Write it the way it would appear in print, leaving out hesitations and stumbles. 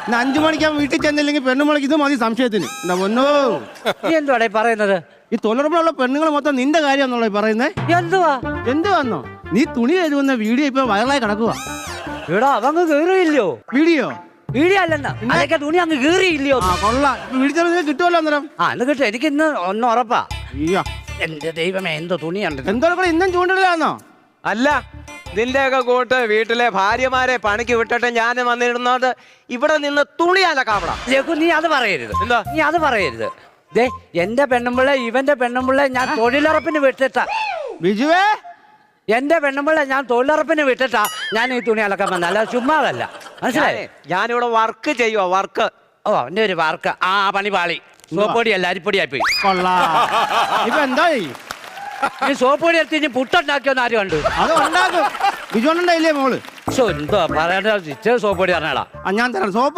ഇന്ന് 5 മണിക്ക് വീട്ടിൽ ചെന്നില്ലെങ്കിൽ പെണ്ണുമുളക്ക് ഇത് മതി സംശയത്തിന്. എന്താ പൊന്നോ നീ എന്തുവാടേ പറയുന്നത്? ഈ തൊഴിലുറപ്പിലുള്ള പെണ്ണുങ്ങൾ മൊത്തം നിന്റെ കാര്യമാണെന്നുള്ള പറയുന്നേ. എന്തുവാന്നോ നീ തുണി കഴുകുന്ന വീഡിയോ ഇപ്പൊ വൈറലായി കിടക്കുക. ഇവിടെ അവങ്ങ് കേറിയില്ലയോ? വീഡിയോ അല്ലെന്നാ അതൊക്കെ തുണി അങ്ങ് കേറിയില്ലയോ? കൊള്ളാം. വീഡിയോ കിട്ടുമല്ലോ അന്നേരം. എന്ന് കിട്ടും. എനിക്ക് ഇന്ന് ഒന്ന് ഉറപ്പാ. അയ്യോ എന്റെ ദൈവമേ, എന്തോ തുണിയുണ്ട്. എന്തോ ഇന്നും ചൂണ്ടില്ലാന്നോ? അല്ല, നിന്റെയൊക്കെ കൂട്ട് വീട്ടിലെ ഭാര്യമാരെ പണിക്ക് വിട്ടിട്ട് ഞാൻ വന്നിരുന്നത് ഇവിടെ നിന്ന് തുണി അലക്കാവണം. നീ അത് പറയരുത്. എന്താ? നീ അത് പറയരുത്. ദേ, എന്റെ പെണ്ണുമ്പിള്ള ഇവന്റെ പെണ്ണുമ്പിള്ള ഞാൻ തൊഴിലുറപ്പിന് വിട്ടിട്ടാ. ബിജുവേ, എന്റെ പെണ്ണുമ്പിള്ള ഞാൻ തൊഴിലുറപ്പിന് വിട്ടിട്ടാ ഞാൻ ഈ തുണി അലക്കാൻ വന്ന. അല്ല ചുമ്മാതല്ല, മനസ്സിലായേ? ഞാനിവിടെ വർക്ക് ചെയ്യുവാ, വർക്ക്. ഓ, എന്റെ ഒരു വർക്ക്. ആ പണി പാളി. സോപ്പൊടിയല്ല, അരിപ്പൊടിയായി പോയി. കൊള്ളാം. ഇപ്പൊ എന്തായി? ഈ സോപ്പൊടി എടുത്ത് ഇനി പുട്ടുണ്ടാക്കിയോന്ന് ആരും കണ്ടു? അത് ഉണ്ടാക്കും. ബിജു ഉണ്ടായില്ലേ മോള്? എന്തോ പറയണ്ട. സോപ്പൊടി പറഞ്ഞാടാ. ഞാൻ തരാം സോപ്പ്.